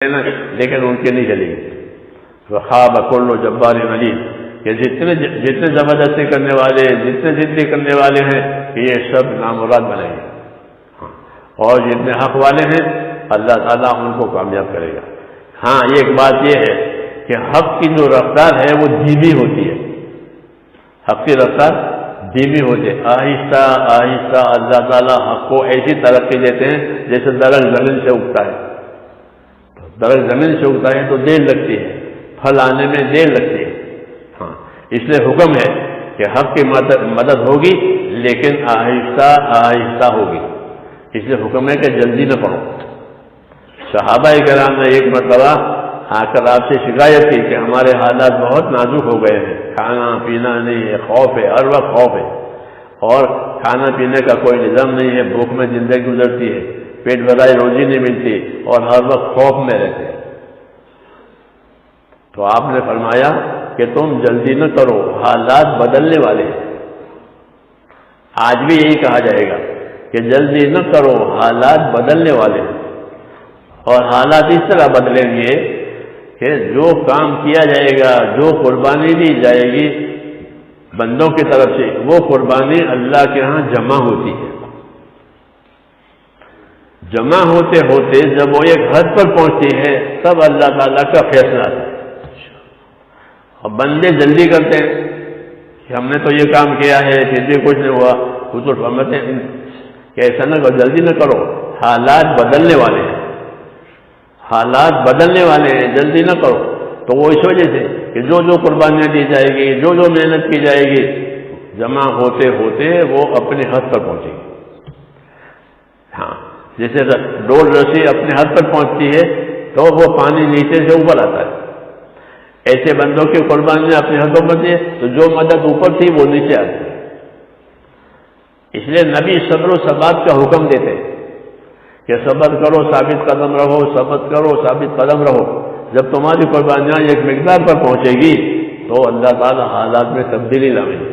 لیکن ان کی نہیں چلے گی. وخاب کل جبار عنید، کہ جتنے زبردستی کرنے والے، جتنے ضدی کرنے والے ہیں، کہ یہ سب نامراد بنیں گے. اور جتنے حق والے ہیں اللہ تعالیٰ ان کو کامیاب کرے گا. ہاں ایک بات یہ ہے کہ حق کی جو رفتار ہے وہ دھیمی ہوتی ہے. حق کی رفتار دھیمی ہوتی ہے. آہستہ آہستہ اللہ تعالیٰ حق کو ایسی ترقی دیتے ہیں جیسے درخت زمین سے اگتا ہے. درخت زمین سے اگتا ہے تو دیر لگتی ہے، پھل آنے میں دیر لگتی ہے. ہاں اس لیے حکم ہے کہ حق کی مدد ہوگی لیکن آہستہ آہستہ ہوگی. اس لیے حکم ہے کہ جلدی نہ پڑو. صحابہ کرام نے ایک مرتبہ آ کر آپ سے شکایت کی کہ ہمارے حالات بہت نازک ہو گئے ہیں، کھانا پینا نہیں ہے، خوف ہے، ہر وقت خوف ہے، اور کھانا پینے کا کوئی نظام نہیں ہے، بھوک میں زندگی گزرتی ہے، پیٹ بھرائی روزی نہیں ملتی اور ہر وقت خوف میں رہتے ہیں. تو آپ نے فرمایا کہ تم جلدی نہ کرو، حالات بدلنے والے ہیں. آج بھی یہی کہا جائے گا کہ جلدی نہ کرو، حالات بدلنے والے ہیں. اور حالات اس طرح بدلیں گے کہ جو کام کیا جائے گا، جو قربانی دی جائے گی بندوں کی طرف سے، وہ قربانی اللہ کے ہاں جمع ہوتی ہے. جمع ہوتے ہوتے جب وہ ایک حد پر پہنچتی ہے تب اللہ تعالیٰ کا فیصلہ آتا ہے. اور بندے جلدی کرتے ہیں کہ ہم نے تو یہ کام کیا ہے پھر بھی کچھ نہیں ہوا. وہ تو سمجھتے ہیں کہ ایسا نہ کرو، جلدی نہ کرو، حالات بدلنے والے ہیں، حالات بدلنے والے ہیں، جلدی نہ کرو. تو وہ اس وجہ سے کہ جو جو قربانیاں دی جائے گی، جو جو محنت کی جائے گی، جمع ہوتے ہوتے وہ اپنے حد پر پہنچے گی. ہاں جیسے ڈول رسی اپنے حد پر پہنچتی ہے تو وہ پانی نیچے سے اوپر آتا ہے. ایسے بندوں کی قربانیاں اپنے حدوں پر تھی تو جو مدد اوپر تھی وہ نیچے آتی ہے. اس لیے نبی صبر و ثبات کا حکم دیتے ہیں کہ صبر کرو، ثابت قدم رہو، صبر کرو، ثابت قدم رہو. جب تمہاری قربانیاں ایک مقدار پر پہنچے گی تو اللہ تعالیٰ حالات میں تبدیلی لائیں گے.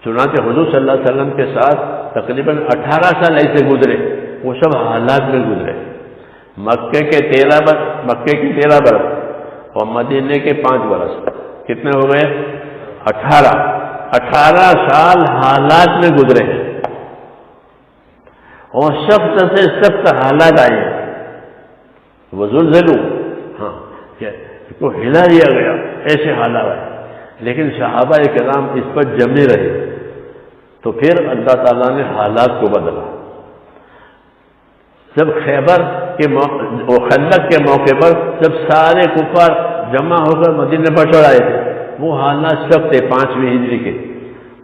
چنانچہ حضور صلی اللہ علیہ وسلم کے ساتھ تقریباً 18 سال ایسے گزرے، وہ سب حالات میں گزرے. مکے کے 13 برس اور مدینے کے 5 برس، کتنے ہو گئے؟ 18 سال حالات میں گزرے ہیں. اور سخت سے سخت حالات آئے ہیں. وہ زلزلوں، ہاں کو ہلا دیا گیا، ایسے حالات آئے. لیکن صحابہ کرام اس پر جمے رہے. تو پھر اللہ تعالیٰ نے حالات کو بدلا. جب خیبر کے خندق کے موقع پر جب سارے کفار جمع ہو کر مدینے پر چڑھ آئے تھے، وہ حالات سب تھے 5ویں ہجری کے.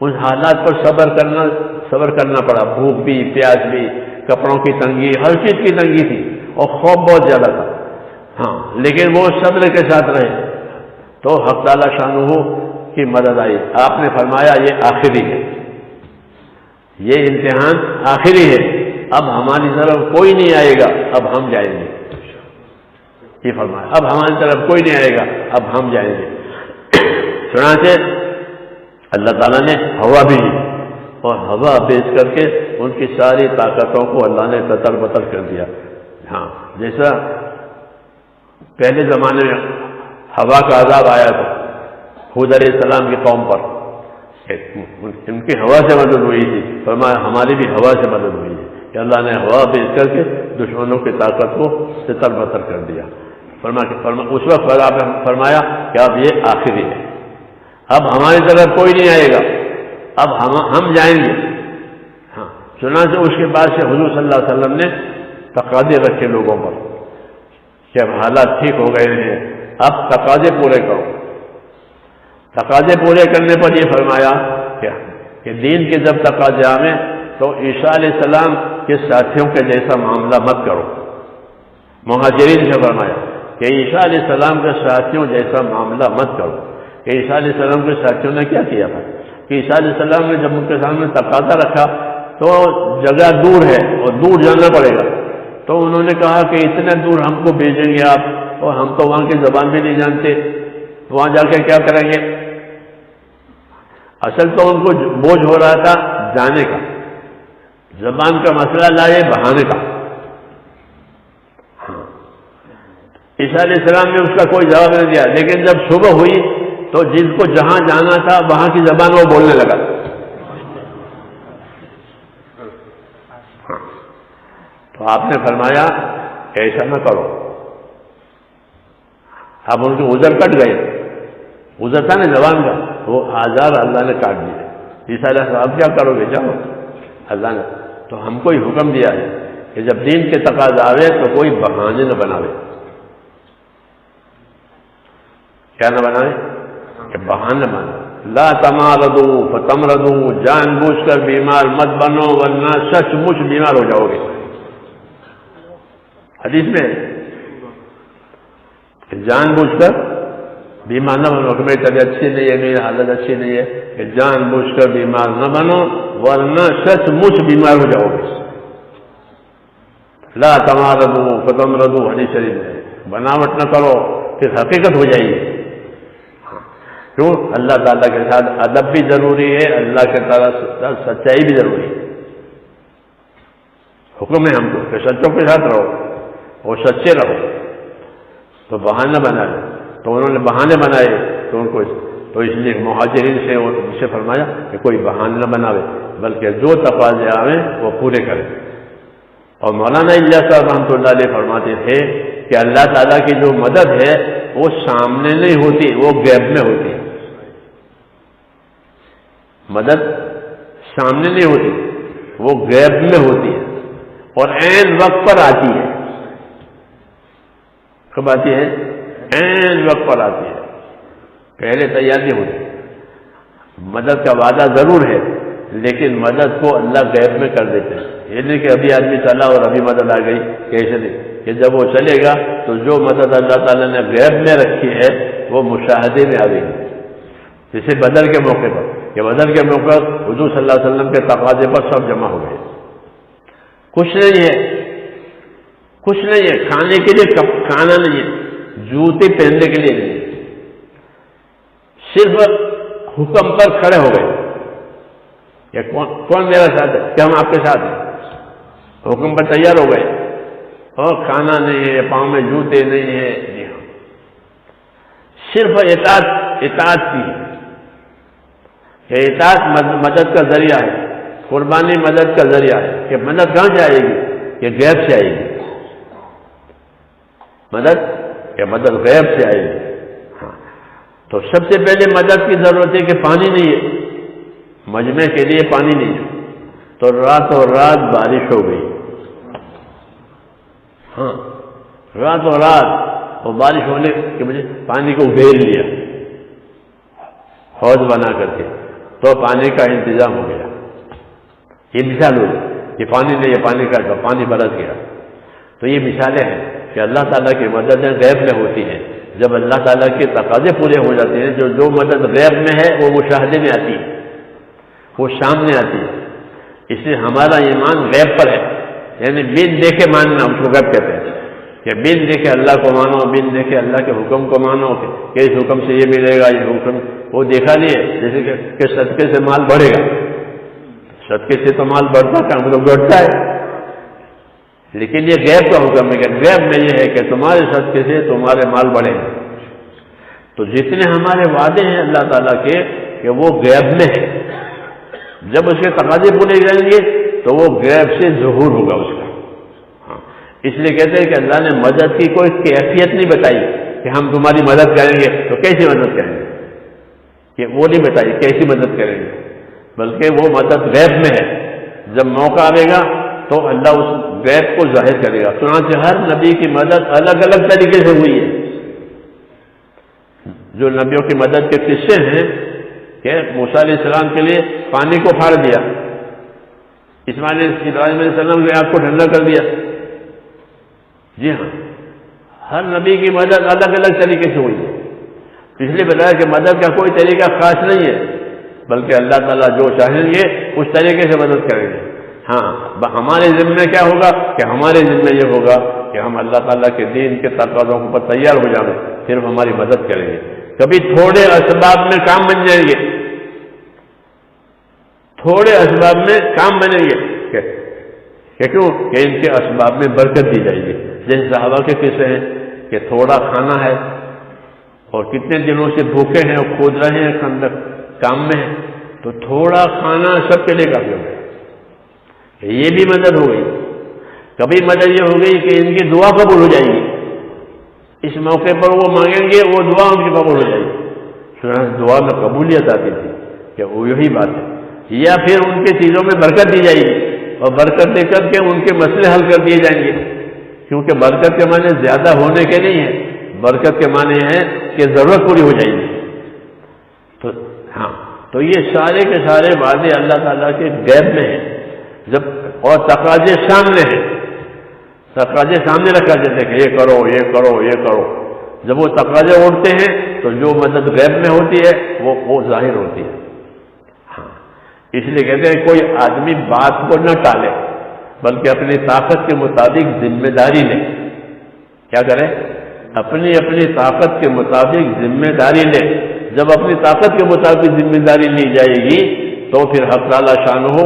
ان حالات پر صبر کرنا پڑا. بھوک بھی، پیاس بھی، کپڑوں کی تنگی، ہر چیز کی تنگی تھی اور خوف بہت زیادہ تھا. ہاں لیکن وہ صبر کے ساتھ رہے تو حق تعالیٰ شانہ کی مدد آئی. آپ نے فرمایا یہ آخری ہے، یہ امتحان آخری ہے، اب ہماری طرف کوئی نہیں آئے گا، اب ہم جائیں گے. یہ فرمایا اب ہماری طرف کوئی نہیں آئے گا، اب ہم جائیں گے. چنانچہ اللہ تعالیٰ نے ہوا بھی دی اور ہوا پیش کر کے ان کی ساری طاقتوں کو اللہ نے تتر بتر کر دیا. ہاں جیسا پہلے زمانے میں ہوا کا عذاب آیا تھا ہود علیہ السلام کی قوم پر، ان کی ہوا سے مدد ہوئی تھی. فرمایا ہماری بھی ہوا سے مدد ہوئی ہے کہ اللہ نے ہوا پیش کر کے دشمنوں کی طاقت کو تتر بتر کر دیا. اس وقت آپ نے فرمایا کہ اب یہ آخری ہے، اب ہماری طرف کوئی نہیں آئے گا، اب ہم جائیں گے. ہاں چنانچہ اس کے بعد سے حضور صلی اللہ علیہ وسلم نے تقاضے رکھے لوگوں پر کہ اب حالات ٹھیک ہو گئے ہیں، اب تقاضے پورے کرو. تقاضے پورے کرنے پر یہ فرمایا کہ دین کے جب تقاضے آئیں تو عیسیٰ علیہ السلام کے ساتھیوں کے جیسا معاملہ مت کرو. مہاجرین سے فرمایا کہ عیسیٰ علیہ السلام کے ساتھیوں جیسا معاملہ مت کرو. کہ عیسیٰ علیہ السلام کے ساتھیوں نے کیا کیا تھا کہ عیسیٰ علیہ السلام نے جب ان کے سامنے تقاضا رکھا تو جگہ دور ہے اور دور جانا پڑے گا، تو انہوں نے کہا کہ اتنے دور ہم کو بھیجیں گے آپ، اور ہم تو وہاں کی زبان بھی نہیں جانتے، وہاں جا کے کیا کریں گے. اصل تو ان کو بوجھ ہو رہا تھا جانے کا، زبان کا مسئلہ لائے بہانے کا. عیسیٰ علیہ السلام نے اس کا کوئی جواب نہیں دیا، لیکن جب صبح ہوئی تو جس کو جہاں جانا تھا وہاں کی زبان وہ بولنے لگا. تو آپ نے فرمایا کہ ایسا نہ کرو. اب ان کے عذر کٹ گئے، عذر تھا نا زبان کا، وہ آزار اللہ نے کاٹ دیے. عیسیٰ علیہ السلام کیا کرو گے، جاؤ. اللہ نے تو ہم کو ہی حکم دیا ہے کہ جب دین کے تقاضا آوے تو کوئی بہانے نہ بناوے. کیا نہ بنائے کہ بہانے بنائے. لا تمارضوا فتمرضوا، جان بوجھ کر بیمار مت بنو ورنہ سچ مچ بیمار ہو جاؤ گے. حدیث میں کہ جان بوجھ کر بیمار نہ بنو، کہ میری طبیعت اچھی نہیں ہے، میری حالت اچھی نہیں ہے، کہ جان بوجھ کر بیمار نہ بنو ورنہ سچ مچ بیمار ہو جاؤ گے. لا تمارضوا فتمرضوا، حدیث شریف میں بناوٹ نہ کرو پھر حقیقت ہو جائے گی. کیوں؟ اللہ تعالیٰ کے ساتھ ادب بھی ضروری ہے، اللہ کے تعالیٰ سچائی بھی ضروری ہے. حکم ہے ہم کو کہ سچوں کے ساتھ رہو اور سچے رہو. تو بہانہ بنا لے، تو انہوں نے بہانے بنائے تو ان کو تو اس لیے مہاجرین سے فرمایا کہ کوئی بہانہ نہ بناوے بلکہ جو تقاضے آویں وہ پورے کرے. اور مولانا الیاس صاحب رحمۃ اللہ علیہ فرماتے تھے کہ اللہ تعالیٰ کی جو مدد ہے وہ سامنے نہیں ہوتی، وہ غیب میں ہوتی ہے. مدد سامنے نہیں ہوتی، وہ غیب میں ہوتی ہے اور عین وقت پر آتی ہے. کب آتی ہے؟ عین وقت پر آتی ہے، پہلے تیار نہیں ہوتی. مدد کا وعدہ ضرور ہے لیکن مدد کو اللہ غیب میں کر دیتے ہیں. یہ نہیں کہ ابھی آدمی چلا اور ابھی مدد آ گئی، کیسے نہیں، کہ جب وہ چلے گا تو جو مدد اللہ تعالیٰ نے غیب میں رکھی ہے وہ مشاہدے میں آ گئی. جیسے بدر کے موقع پر، کہ بدر کے موقع حضور صلی اللہ علیہ وسلم کے تقاضے پر سب جمع ہو گئے. کچھ نہیں ہے، کچھ نہیں ہے، کھانے کے لیے کھانا نہیں ہے، جوتے پہننے کے لیے نہیں ہے، صرف حکم پر کھڑے ہو گئے کہ کون میرا ساتھ ہے، کہ ہم آپ کے ساتھ ہیں. حکم پر تیار ہو گئے اور کھانا نہیں ہے، پاؤں میں جوتے نہیں ہے. جی ہاں، صرف اطاعت کی کہ اطاعت مدد کا ذریعہ ہے، قربانی مدد کا ذریعہ ہے. کہ مدد کہاں سے آئے گی؟ کہ غیب سے آئے گی. مدد غیب سے آئے گی. ہاں، تو سب سے پہلے مدد کی ضرورت ہے کہ پانی نہیں ہے، مجمع کے لیے پانی نہیں ہے. تو راتوں رات بارش ہو گئی. ہاں، راتوں رات وہ بارش ہونے کی وجہ پانی کو گھیر لیا حوض بنا کر کے، تو پانی کا انتظام ہو گیا. یہ مثال ہوئی کہ پانی نہیں ہے، پانی کا تو پانی برس گیا. تو یہ مثالیں ہیں کہ اللہ تعالیٰ کی مددیں غیب میں ہوتی ہیں. جب اللہ تعالیٰ کے تقاضے پورے ہو جاتے ہیں، جو مدد غیب میں ہے وہ مشاہدے میں آتی ہے، وہ سامنے آتی ہے. اس لیے ہمارا ایمان غیب پر ہے، یعنی بن دیکھے ماننا، اس کو غیب کہتے ہیں. کہ بن دیکھے اللہ کو مانو، بن دیکھے اللہ کے حکم کو مانو کہ اس حکم سے یہ ملے گا، یہ حکم وہ دیکھا نہیں ہے. جیسے کہ صدقے سے مال بڑھے گا، صدقے سے تو مال بڑھتا کام تو گھٹتا ہے. لیکن یہ غیب کا حکم ہے کہ غیب میں یہ ہے کہ تمہارے صدقے سے تمہارے مال بڑھیں گے. تو جتنے ہمارے وعدے ہیں اللہ تعالیٰ کے کہ وہ غیب میں ہے، جب اس کے تقاضے پورے کریں گے تو وہ غیب سے ظہور ہوگا اس کا. ہاں، اس لیے کہتے ہیں کہ اللہ نے مدد کی کوئی کیفیت نہیں بتائی کہ ہم تمہاری مدد کریں گے تو کیسی مدد کریں گے، کہ وہ نہیں بتائی کیسی مدد کریں گے، بلکہ وہ مدد غیب میں ہے. جب موقع آئے گا تو اللہ اس غیب کو ظاہر کرے گا. چنانچہ ہر نبی کی مدد الگ الگ طریقے سے ہوئی ہے. جو نبیوں کی مدد کے قصے ہیں کہ موسیٰ علیہ السلام کے لیے پانی کو پھاڑ دیا، ابراہیم علیہ السلام نے آگ کو ٹھنڈا کر دیا. جی ہاں، ہر نبی کی مدد الگ الگ طریقے سے ہوئی ہے. اس لیے بتایا کہ مدد کا کوئی طریقہ خاص نہیں ہے، بلکہ اللہ تعالیٰ جو چاہیں گے اس طریقے سے مدد کریں گے. ہاں، ہمارے ذمہ میں کیا ہوگا کہ ہمارے ذمہ یہ ہوگا کہ ہم اللہ تعالیٰ کے دین کے تقاضوں پر تیار ہو جائیں، صرف ہماری مدد کریں گے. کبھی تھوڑے اسباب میں کام بن جائیں گے، تھوڑے اسباب میں کام بنیں گے کہ کیوں کہ ان کے اسباب میں برکت دی جائے گی. جیسے صحابہ کے قصے ہیں کہ تھوڑا کھانا ہے اور کتنے دنوں سے بھوکے ہیں اور کھود رہے ہیں خندق کام میں ہیں، تو تھوڑا کھانا سب کے لیے کافی ہو گیا، یہ بھی مدد ہو گئی۔ کبھی مدد یہ ہو گئی کہ ان کی دعا قبول ہو جائے گی، اس موقع پر وہ مانگیں گے وہ دعا ان کی قبول ہو جائے گی، دعا میں قبولیت آتی تھی کہ وہ یہی بات ہے، یا پھر ان کی چیزوں میں برکت دی جائے گی اور برکت دے کر کے ان کے مسئلے حل کر دیے جائیں گے، کیونکہ برکت کے معنی زیادہ ہونے کے نہیں ہے، برکت کے معنی ہے کہ ضرورت پوری ہو جائے گی۔ تو ہاں، تو یہ سارے کے سارے وعدے اللہ تعالیٰ کے غیب میں ہیں، جب اور تقاضے سامنے ہیں، تقاضے سامنے رکھا جاتے ہیں کہ یہ کرو یہ کرو یہ کرو، جب وہ تقاضے اٹھتے ہیں تو جو مدد غیب میں ہوتی ہے وہ ظاہر ہوتی ہے۔ ہاں، اس لیے کہتے ہیں کوئی آدمی بات کو نہ ٹالے بلکہ اپنی طاقت کے مطابق ذمہ داری لے۔ کیا کرے؟ اپنی طاقت کے مطابق ذمہ داری لے۔ جب اپنی طاقت کے مطابق ذمہ داری لی جائے گی تو پھر حق تعالیٰ شانہ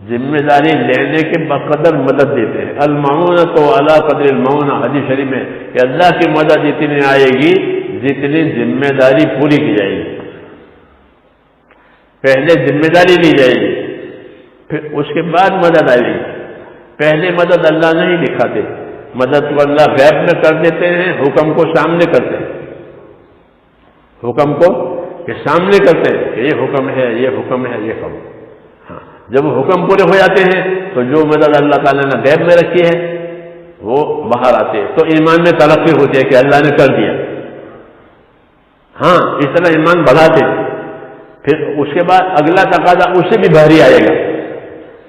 ذمہ داری لینے کے بقدر مدد دیتے ہیں۔ المعونۃ علی قدر المعونہ، حدیث شریف میں کہ اللہ کی مدد اتنی آئے گی جتنی ذمہ داری پوری کی جائے گی۔ پہلے ذمہ داری لی جائے گی، پھر اس کے بعد مدد آئے گی۔ پہلے مدد اللہ نہیں دکھاتے، مدد کو اللہ غیب میں کر دیتے ہیں، حکم کو سامنے کرتے ہیں، حکم کو کہ سامنے کرتے ہیں کہ یہ حکم ہے یہ حکم ہے یہ حکم۔ ہاں، جب حکم پورے ہو جاتے ہیں تو جو مدد اللہ تعالیٰ نے غیب میں رکھی ہے وہ باہر آتے ہیں، تو ایمان میں ترقی ہوتی ہے کہ اللہ نے کر دیا۔ ہاں، اس طرح ایمان بڑھاتے ہیں۔ پھر اس کے بعد اگلا تقاضا اس سے بھی بھاری آئے گا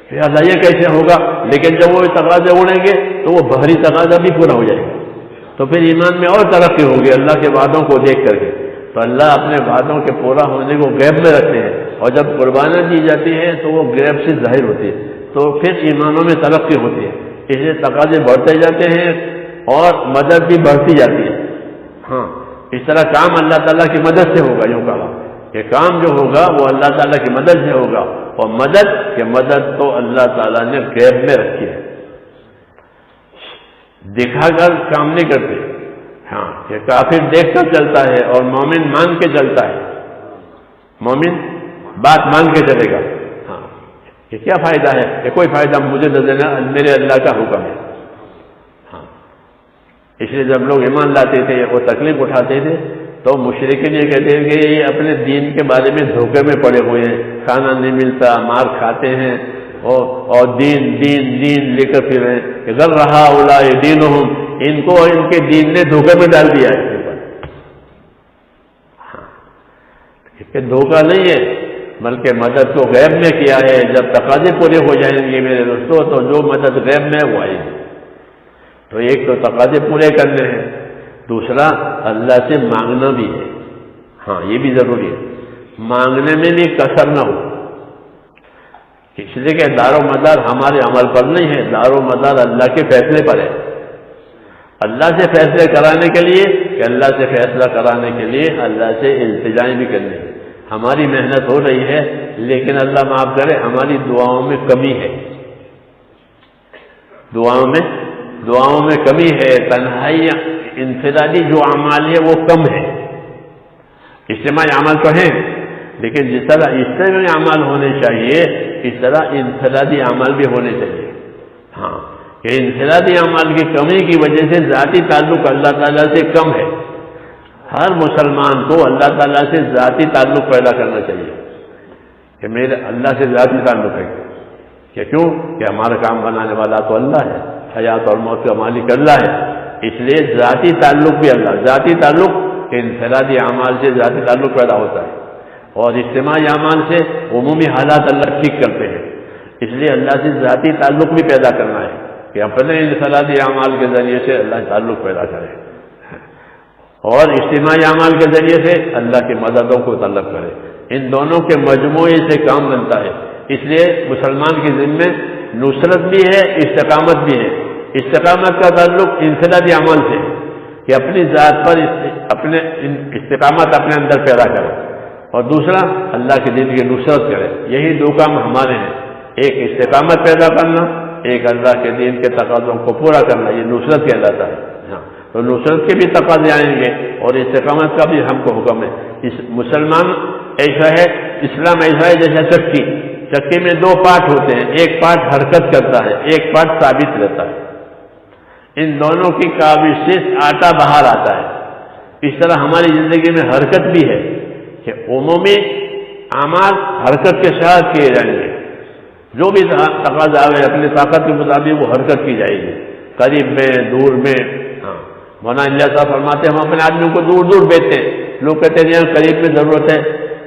کہ اللہ یہ کیسے ہوگا، لیکن جب وہ تقاضے اڑیں گے تو وہ بھاری تقاضا بھی پورا ہو جائے گا، تو پھر ایمان میں اور ترقی ہوگی اللہ کے وعدوں کو دیکھ کر کے۔ تو اللہ اپنے وعدوں کے پورا ہونے کو غیب میں رکھتے ہیں، اور جب قربانیاں دی جاتی ہیں تو وہ غیب سے ظاہر ہوتی ہے، تو پھر ایمانوں میں ترقی ہوتی ہے۔ اس لیے تقاضے بڑھتے جاتے ہیں اور مدد بھی بڑھتی جاتی ہے۔ ہاں، اس طرح کام اللہ تعالیٰ کی مدد سے ہوگا، یوں کہا کہ کام جو ہوگا وہ اللہ تعالیٰ کی مدد سے ہوگا، اور مدد تو اللہ تعالیٰ نے غیب میں رکھی ہے، دکھا کر کام نہیں کرتے۔ ہاں، کہ کافر دیکھ کر چلتا ہے اور مومن مان کے چلتا ہے، مومن بات مان کے چلے گا۔ ہاں، کہ کیا فائدہ ہے کہ کوئی فائدہ مجھے نہ دینا، میرے اللہ کا حکم ہے۔ ہاں، اس لیے جب لوگ ایمان لاتے تھے وہ تکلیف اٹھاتے تھے تو مشرکین یہ کہتے ہیں کہ یہ اپنے دین کے بارے میں دھوکے میں پڑے ہوئے ہیں، کھانا نہیں ملتا، مار کھاتے ہیں اور دین دین دین لے کر پھر رہے ہیں کہ غر رہا اولئک دینہم، ان کو ان کے دین نے دھوکے میں ڈال دیا ہے۔ ہاں، کہ دھوکہ نہیں ہے بلکہ مدد کو غیب میں کیا ہے۔ جب تقاضے پورے ہو جائیں گے میرے دوستوں تو جو مدد غیب میں وہ آئے گی۔ تو ایک تو تقاضے پورے کرنے ہیں، دوسرا اللہ سے مانگنا بھی ہے۔ ہاں، یہ بھی ضروری ہے، مانگنے میں بھی کسر نہ ہو، اس لیے کہ دار و مدار ہمارے عمل پر نہیں ہے، دار و مدار اللہ کے فیصلے پر ہے۔ اللہ سے فیصلے کرانے کے لیے کہ اللہ سے فیصلہ کرانے کے لیے اللہ سے التجائیں بھی کرنی ہے۔ ہماری محنت ہو رہی ہے لیکن اللہ معاف کرے ہماری دعاؤں میں کمی ہے، دعاؤں میں کمی ہے، تنہائی انفرادی جو اعمال ہے وہ کم ہے۔ اجتماعی اعمال تو ہیں لیکن جس طرح اجتماعی اعمال ہونے چاہیے اس طرح انفرادی اعمال بھی ہونے چاہیے۔ ہاں، کہ انفرادی اعمال کی کمی کی وجہ سے ذاتی تعلق اللہ تعالیٰ سے کم ہے۔ ہر مسلمان کو اللہ تعالیٰ سے ذاتی تعلق پیدا کرنا چاہیے کہ میرے اللہ سے ذاتی تعلق ہے، کہ کیوں کہ ہمارا کام بنانے والا تو اللہ ہے، حیات اور موت کا مالک اللہ ہے، اس لیے ذاتی تعلق بھی اللہ، ذاتی تعلق انفرادی اعمال سے ذاتی تعلق پیدا ہوتا ہے اور اجتماعی اعمال سے عمومی حالات اللہ ٹھیک کرتے ہیں، اس لیے اللہ سے ذاتی تعلق بھی پیدا کرنا ہے کہ اپنے انفرادی اعمال کے ذریعے سے اللہ تعلق پیدا کرے اور اجتماعی اعمال کے ذریعے سے اللہ کی مددوں کو طلب کرے۔ ان دونوں کے مجموعے سے کام بنتا ہے، اس لیے مسلمان کے ذمے نصرت بھی ہے، استقامت بھی ہے۔ استقامت کا تعلق انفرادی اعمال سے کہ اپنی ذات پر اپنے استقامت اپنے اندر پیدا کرے، اور دوسرا اللہ کے دین کی نصرت کرے۔ یہی دو کام ہمارے ہیں، ایک استقامت پیدا کرنا، ایک اللہ کے دین کے تقاضوں کو پورا کرنا، یہ نصرت کہلاتا ہے۔ ہاں، تو نصرت کے بھی تقاضے آئیں گے اور استقامت کا بھی ہم کو حکم ہے. مسلمان ایسا ہے، اسلام ایسا ہے جیسا چکی میں دو پارٹ ہوتے ہیں، ایک پارٹ حرکت کرتا ہے، ایک پارٹ ثابت رہتا ہے. ان دونوں کی کاوش سے آٹا باہر آتا ہے. اس طرح ہماری زندگی میں حرکت بھی ہے کہ عمومی اعمال حرکت کے ساتھ کیے جائیں گے. جو بھی تقاضا آئے اپنی طاقت کے مطابق وہ حرکت کی جائے گی، قریب میں دور میں. مولانا اللہ صاحب فرماتے ہیں ہم اپنے آدمیوں کو دور دور بیچتے ہیں. لوگ کہتے ہیں قریب میں ضرورت ہے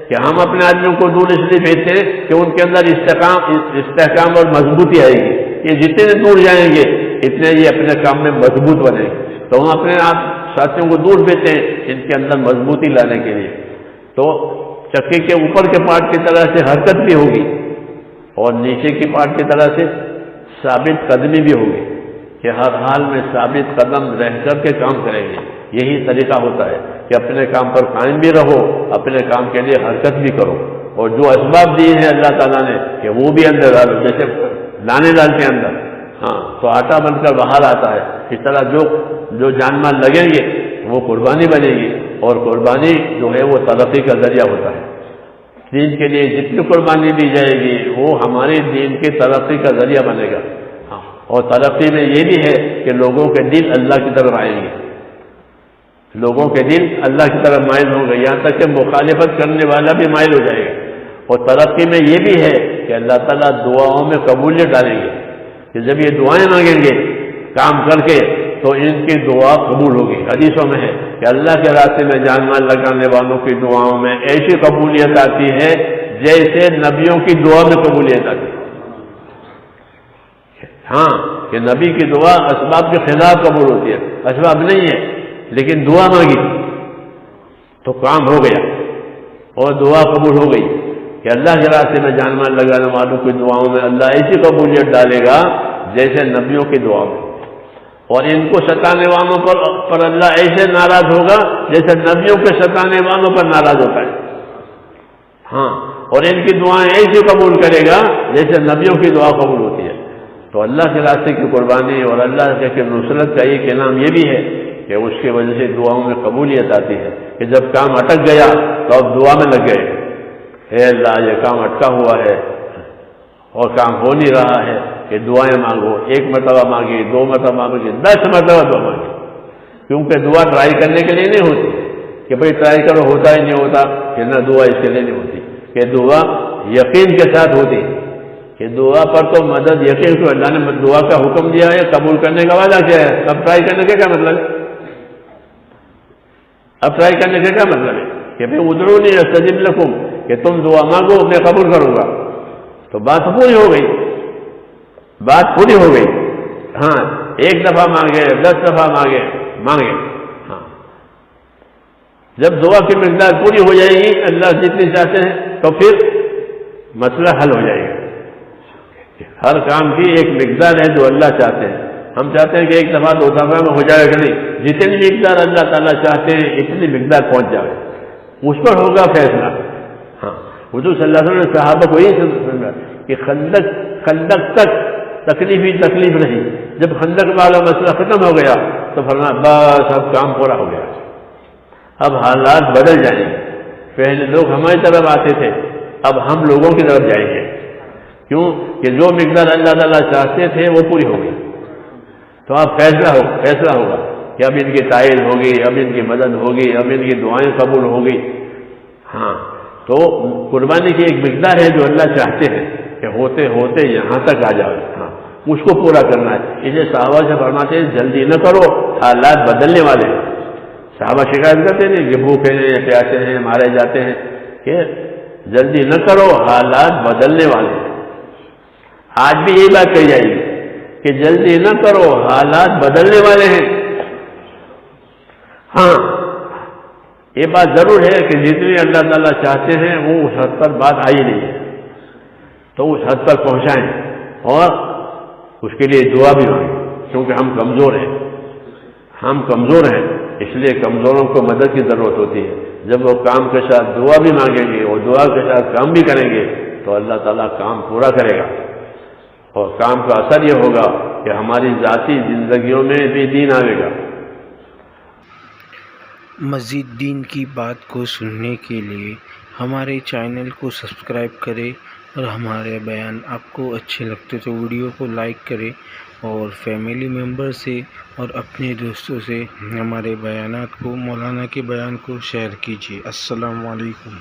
کہ ہم اپنے آدمیوں کو دور اس لیے بیچتے ہیں کہ ان کے اندر استحکام اور مضبوطی آئے گی. یہ جتنے دور جائیں گے اتنے یہ اپنے کام میں مضبوط بنے گے. تو ہم اپنے آپ ساتھیوں کو دور بیچتے ہیں ان کے اندر مضبوطی لانے کے لیے. تو چکے کے اوپر کے پارٹ کی طرح سے حرکت بھی ہوگی اور نیچے کی پارٹ کی طرح سے ثابت قدمی بھی ہوگی کہ ہر حال میں ثابت قدم رہ کر کے کام کریں گے. یہی طریقہ ہوتا ہے کہ اپنے کام پر قائم بھی رہو، اپنے کام کے لیے حرکت بھی کرو، اور جو اسباب دیے ہیں اللہ تعالیٰ نے کہ وہ بھی اندر ڈالو. جیسے دانے ڈالتے اندر تو آٹا بن کر باہر آتا ہے، اس طرح جو جان مال لگیں گے وہ قربانی بنے گی، اور قربانی جو ہے وہ ترقی کا ذریعہ ہوتا ہے. دین کے لیے جتنی قربانی دی جائے گی وہ ہمارے دین کی ترقی کا ذریعہ بنے گا. اور ترقی میں یہ بھی ہے کہ لوگوں کے دل اللہ کی طرف آئیں گے، لوگوں کے دل اللہ کی طرف مائل ہوں گے، یہاں تک کہ مخالفت کرنے والا بھی مائل ہو جائے گا. اور ترقی میں یہ بھی ہے کہ اللہ تعالیٰ دعاؤں میں قبولیت ڈالیں گے کہ جب یہ دعائیں مانگیں گے کام کر کے تو ان کی دعا قبول ہوگی. حدیثوں میں ہے کہ اللہ کے راستے میں جان مال لگانے والوں کی دعاؤں میں ایسی قبولیت آتی ہے جیسے نبیوں کی دعا میں قبولیت آتی ہے. ہاں کہ نبی کی دعا اسباب کے خلاف قبول ہوتی ہے، اسباب نہیں ہے لیکن دعا مانگی تو کام ہو گیا اور دعا قبول ہو گئی. کہ اللہ کے راستے میں جان مال لگانے والوں کی دعاؤں میں اللہ ایسی قبولیت ڈالے گا جیسے نبیوں کی دعا میں، اور ان کو ستانے والوں پر اللہ ایسے ناراض ہوگا جیسے نبیوں کے ستانے والوں پر ناراض ہوتا ہے. ہاں اور ان کی دعائیں ایسی قبول کرے گا جیسے نبیوں کی دعا قبول ہوتی ہے. تو اللہ کے راستے کی قربانی اور اللہ کے نصرت کا ایک انعام یہ بھی ہے کہ اس کی وجہ سے دعاؤں میں قبولیت آتی ہے کہ جب کام اٹک گیا تو اب دعا میں لگ گئے، اے اللہ یہ کام اٹکا ہوا ہے اور کام ہو نہیں رہا ہے کہ دعائیں مانگو. 1 مرتبہ مانگی، 2 مرتبہ مانگی، 10 مرتبہ دعا مانگی. کیونکہ دعا ٹرائی کرنے کے لیے نہیں ہوتی کہ بھئی ٹرائی کرو ہوتا ہی نہیں ہوتا، کہ نہ دعا اس کے لیے نہیں ہوتی کہ دعا یقین کے ساتھ ہوتی کہ دعا پر تو مدد یقین کو اللہ نے دعا کا حکم دیا ہے، قبول کرنے کا وعدہ کیا ہے. اب ٹرائی کرنے کا کیا مطلب ہے؟ اب ٹرائی کرنے کا کیا مطلب ہے کہ بھئی ادعونی استجب لکم، کہ تم دعا مانگو میں قبول کروں گا. تو بات پوری ہو گئی، بات پوری ہو گئی. ہاں 1 دفعہ مانگے، 10 دفعہ مانگے. ہاں جب دعا کی مقدار پوری ہو جائے گی اللہ جتنی چاہتے ہیں تو پھر مسئلہ حل ہو جائے گا. ہر کام کی ایک مقدار ہے جو اللہ چاہتے ہیں. ہم چاہتے ہیں کہ 1 دفعہ 2 دفعہ میں ہو جائے گا نہیں، جتنی مقدار اللہ تعالیٰ چاہتے ہیں اتنی مقدار پہنچ جائے اس پر ہوگا فیصلہ. ہاں حضور صلی اللہ علیہ وسلم نے صحابہ کو یہی سمجھا کہ خندق تک تکلیف ہی تکلیف رہی. جب خندق والا مسئلہ ختم ہو گیا تو فرمایا بس اب کام پورا ہو گیا، اب حالات بدل جائیں گے. پہلے لوگ ہماری طرف آتے تھے، اب ہم لوگوں کی طرف جائیں گے. کیوں کہ جو مقدار اللہ تعالیٰ چاہتے تھے وہ پوری ہو گئی. تو اب فیصلہ ہوگا کہ اب ان کی تائید ہوگی، اب ان کی مدد ہوگی، اب ان کی دعائیں قبول ہوگی. ہاں تو قربانی کی ایک مقدار ہے جو اللہ چاہتے ہیں کہ ہوتے ہوتے یہاں تک آ جاؤ. ہاں اس کو پورا کرنا ہے. اسے صحابہ سے فرماتے ہیں جلدی نہ کرو، حالات بدلنے والے ہیں. صحابہ شکایت کرتے ہیں کہ بھوکے ہیں، پیاسے ہیں، مارے جاتے ہیں، کہ جلدی نہ کرو حالات بدلنے والے ہیں. آج بھی یہی بات کہی جائے گی کہ جلدی نہ کرو حالات بدلنے والے ہیں. ہاں یہ بات ضرور ہے کہ جتنی اللہ تعالیٰ چاہتے ہیں وہ اس حد پر بات آئی نہیں ہے تو اس حد پر پہنچائیں اور اس کے لیے دعا بھی مانگیں. کیونکہ ہم کمزور ہیں اس لیے کمزوروں کو مدد کی ضرورت ہوتی ہے. جب وہ کام کے ساتھ دعا بھی مانگیں گے اور دعا کے ساتھ کام بھی کریں گے تو اللہ تعالیٰ کام پورا کرے گا. اور کام کا اثر یہ ہوگا کہ ہماری ذاتی زندگیوں میں بھی دین آئے گا. مزید دین کی بات کو سننے کے لیے ہمارے چینل کو سبسکرائب کریں، اور ہمارے بیان آپ کو اچھے لگتے تو ویڈیو کو لائک کریں، اور فیملی ممبر سے اور اپنے دوستوں سے ہمارے بیانات کو، مولانا کے بیان کو شیئر کیجیے۔ السلام علیکم۔